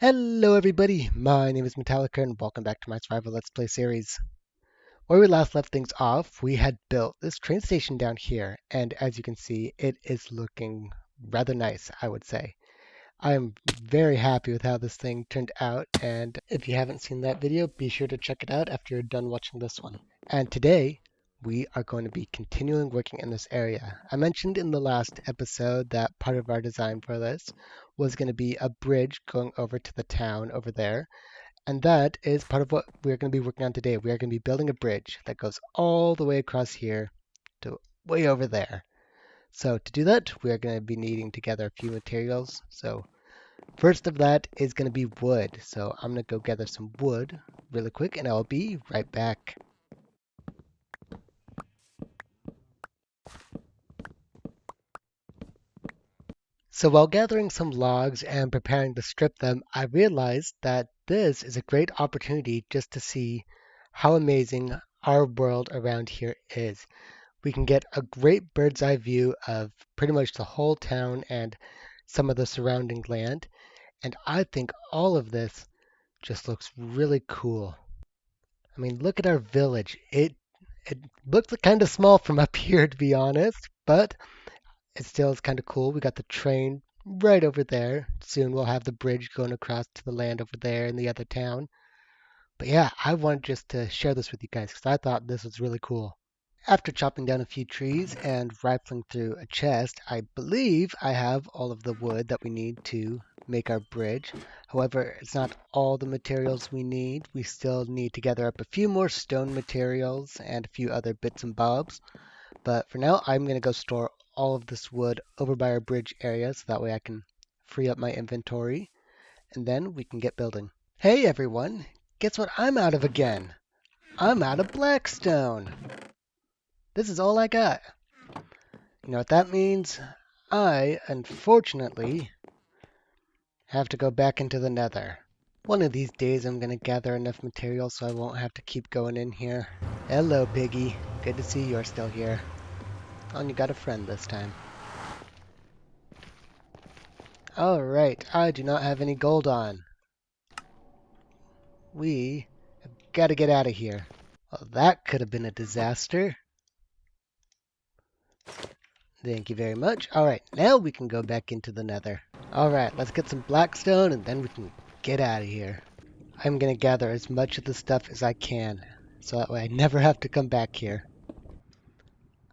Hello everybody, my name is Metallica and welcome back to my Survival Let's Play series. Where we last left things off, we had built this train station down here, and as you can see, it is looking rather nice, I would say. I'm very happy with how this thing turned out, and if you haven't seen that video, be sure to check it out after you're done watching this one. And today, we are going to be continuing working in this area. I mentioned in the last episode that part of our design for this was going to be a bridge going over to the town over there. And that is part of what we're going to be working on today. We are going to be building a bridge that goes all the way across here to way over there. So to do that, we are going to be needing to gather a few materials. So first of that is going to be wood. So I'm going to go gather some wood really quick and I'll be right back. So while gathering some logs and preparing to strip them, I realized that this is a great opportunity just to see how amazing our world around here is. We can get a great bird's eye view of pretty much the whole town and some of the surrounding land. And I think all of this just looks really cool. I mean, look at our village. It looks kind of small from up here, to be honest, but it still is kind of cool. We got the train right over there. Soon we'll have the bridge going across to the land over there in the other town. But yeah, I wanted just to share this with you guys because I thought this was really cool. After chopping down a few trees and rifling through a chest, I believe I have all of the wood that we need to make our bridge. However, it's not all the materials we need. We still need to gather up a few more stone materials and a few other bits and bobs. But for now, I'm going to go store all of this wood over by our bridge area so that way I can free up my inventory and then we can get building. Hey everyone, guess what I'm out of again? I'm out of blackstone. This is all I got. You know what that means? I, unfortunately, have to go back into the nether. One of these days I'm going to gather enough material so I won't have to keep going in here. Hello, Piggy. Good to see you're still here. Oh, and you got a friend this time. Alright, I do not have any gold on. We have got to get out of here. Well, that could have been a disaster. Thank you very much. Alright, now we can go back into the nether. Alright, let's get some blackstone and then we can get out of here. I'm going to gather as much of the stuff as I can, so that way I never have to come back here.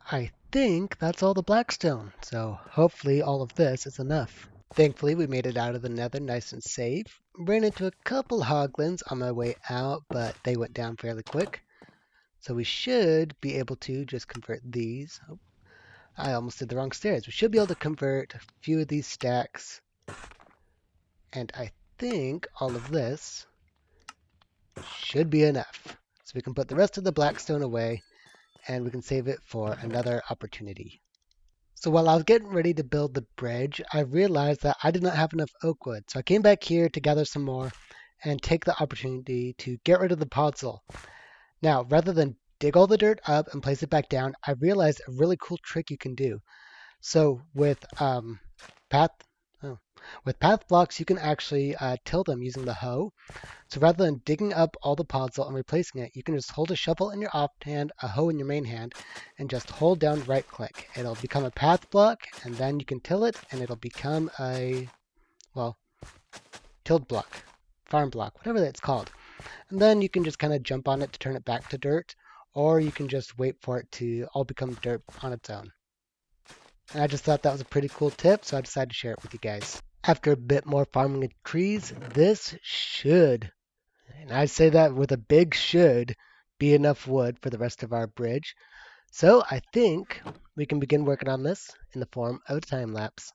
I think that's all the blackstone, so hopefully all of this is enough. Thankfully, we made it out of the nether nice and safe. Ran into a couple hoglins on my way out, but they went down fairly quick. So we should be able to just convert these. Oh, I almost did the wrong stairs. We should be able to convert a few of these stacks. And I think all of this should be enough. So we can put the rest of the blackstone away and we can save it for another opportunity. So while I was getting ready to build the bridge, I realized that I did not have enough oak wood. So I came back here to gather some more and take the opportunity to get rid of the podzol. Now, rather than dig all the dirt up and place it back down, I realized a really cool trick you can do. So with path blocks, you can actually till them using the hoe. So rather than digging up all the podzol and replacing it, you can just hold a shovel in your off hand, a hoe in your main hand, and just hold down right click. It'll become a path block, and then you can till it, and it'll become a, well, tilled block, farm block, whatever that's called. And then you can just kind of jump on it to turn it back to dirt, or you can just wait for it to all become dirt on its own. And I just thought that was a pretty cool tip, so I decided to share it with you guys. After a bit more farming of trees, this should, and I say that with a big should, be enough wood for the rest of our bridge. So I think we can begin working on this in the form of a time lapse.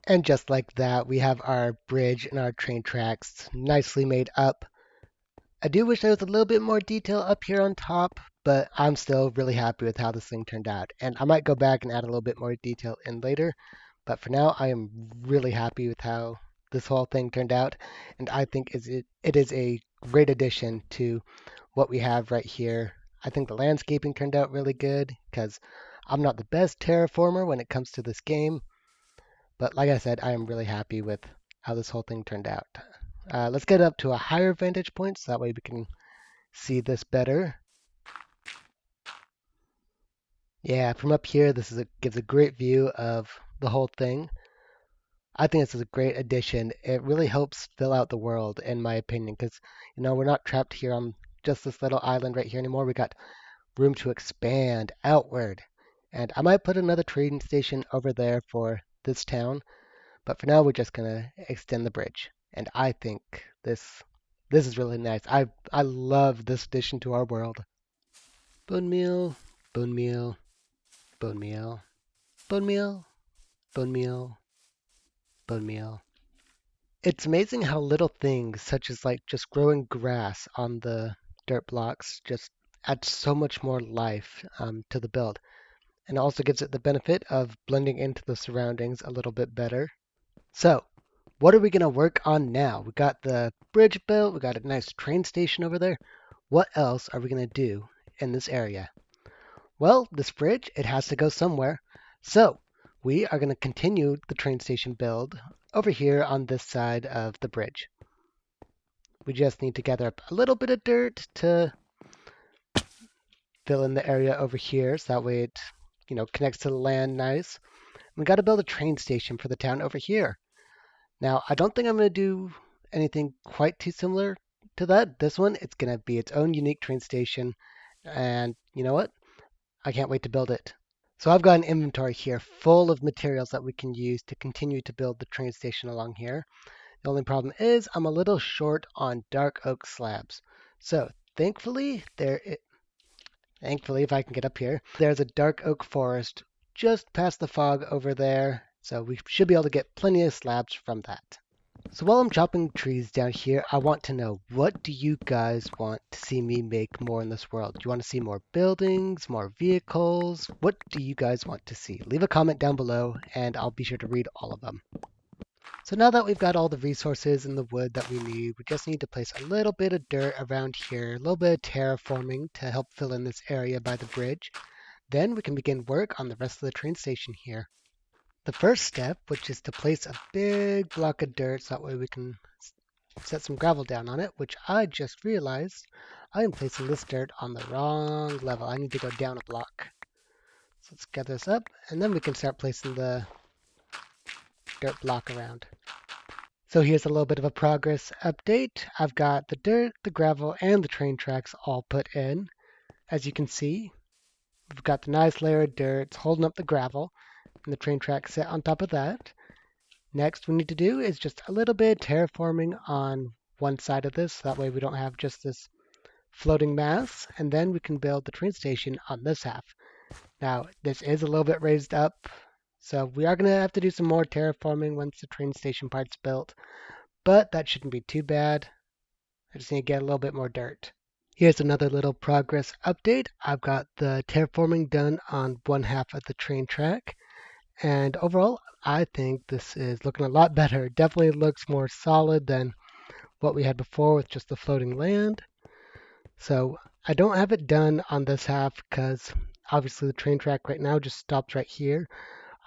And just like that, we have our bridge and our train tracks nicely made up. I do wish there was a little bit more detail up here on top, but I'm still really happy with how this thing turned out. And I might go back and add a little bit more detail in later, but for now, I am really happy with how this whole thing turned out. And I think it is a great addition to what we have right here. I think the landscaping turned out really good because I'm not the best terraformer when it comes to this game, but like I said, I am really happy with how this whole thing turned out. Let's get up to a higher vantage point so that way we can see this better. Yeah, from up here, gives a great view of the whole thing. I think this is a great addition. It really helps fill out the world, in my opinion, because we're not trapped here on just this little island right here anymore. We got room to expand outward, and I might put another trading station over there for this town. But for now, we're just gonna extend the bridge, and I think this is really nice. I love this addition to our world. Bone meal, bone meal, bone meal, bone meal, bone meal, bone meal. It's amazing how little things, such as like just growing grass on the dirt blocks, just add so much more life to the build, and also gives it the benefit of blending into the surroundings a little bit better. So, what are we going to work on now? We got the bridge built, we got a nice train station over there. What else are we going to do in this area? Well, this bridge, it has to go somewhere. So, we are going to continue the train station build over here on this side of the bridge. We just need to gather up a little bit of dirt to fill in the area over here so that way it, connects to the land nice. We got to build a train station for the town over here. Now, I don't think I'm going to do anything quite too similar to that. This one, it's going to be its own unique train station. And you know what? I can't wait to build it. So I've got an inventory here full of materials that we can use to continue to build the train station along here. The only problem is I'm a little short on dark oak slabs. So thankfully, if I can get up here, there's a dark oak forest just past the fog over there. So we should be able to get plenty of slabs from that. So while I'm chopping trees down here, I want to know, what do you guys want to see me make more in this world? Do you want to see more buildings, more vehicles? What do you guys want to see? Leave a comment down below and I'll be sure to read all of them. So now that we've got all the resources and the wood that we need, we just need to place a little bit of dirt around here, a little bit of terraforming to help fill in this area by the bridge. Then we can begin work on the rest of the train station here. The first step, which is to place a big block of dirt so that way we can set some gravel down on it, which I just realized I am placing this dirt on the wrong level. I need to go down a block. So let's gather this up, and then we can start placing the dirt block around. So here's a little bit of a progress update. I've got the dirt, the gravel, and the train tracks all put in. As you can see, we've got the nice layer of dirt it's holding up the gravel, and the train tracks set on top of that. Next we need to do is just a little bit of terraforming on one side of this. That way we don't have just this floating mass. And then we can build the train station on this half. Now, this is a little bit raised up, so we are going to have to do some more terraforming once the train station part's built. But that shouldn't be too bad. I just need to get a little bit more dirt. Here's another little progress update. I've got the terraforming done on one half of the train track. And overall, I think this is looking a lot better. It definitely looks more solid than what we had before with just the floating land. So I don't have it done on this half because obviously the train track right now just stops right here.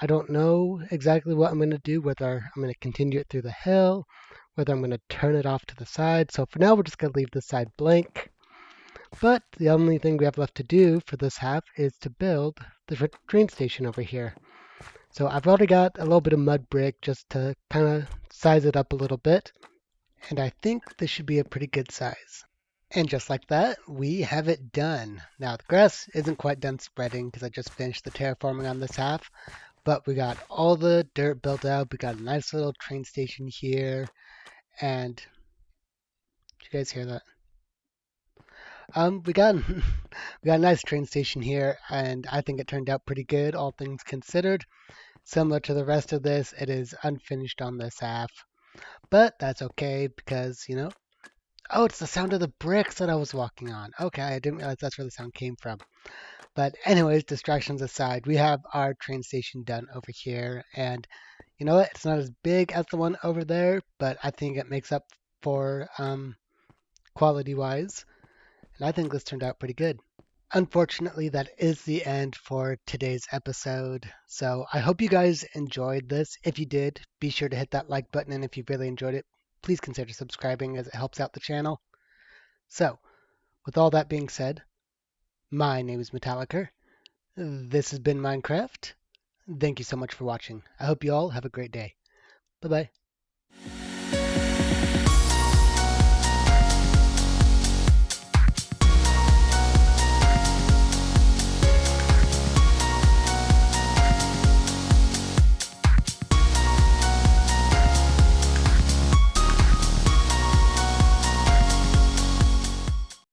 I don't know exactly what I'm going to do, whether I'm going to continue it through the hill, whether I'm going to turn it off to the side. So for now, we're just going to leave this side blank. But the only thing we have left to do for this half is to build the train station over here. So I've already got a little bit of mud brick just to kind of size it up a little bit. And I think this should be a pretty good size. And just like that, we have it done. Now the grass isn't quite done spreading because I just finished the terraforming on this half. But we got all the dirt built out. We got a nice little train station here. And did you guys hear that? We got we got a nice train station here, and I think it turned out pretty good, all things considered. Similar to the rest of this, it is unfinished on this half. But that's okay because, oh, it's the sound of the bricks that I was walking on. Okay, I didn't realize that's where the sound came from. But anyways, distractions aside, we have our train station done over here. And you know what? It's not as big as the one over there, but I think it makes up for quality-wise. And I think this turned out pretty good. Unfortunately, that is the end for today's episode. So I hope you guys enjoyed this. If you did, be sure to hit that like button. And if you really enjoyed it, please consider subscribing as it helps out the channel. So, with all that being said, my name is Metallica. This has been Minecraft. Thank you so much for watching. I hope you all have a great day. Bye bye.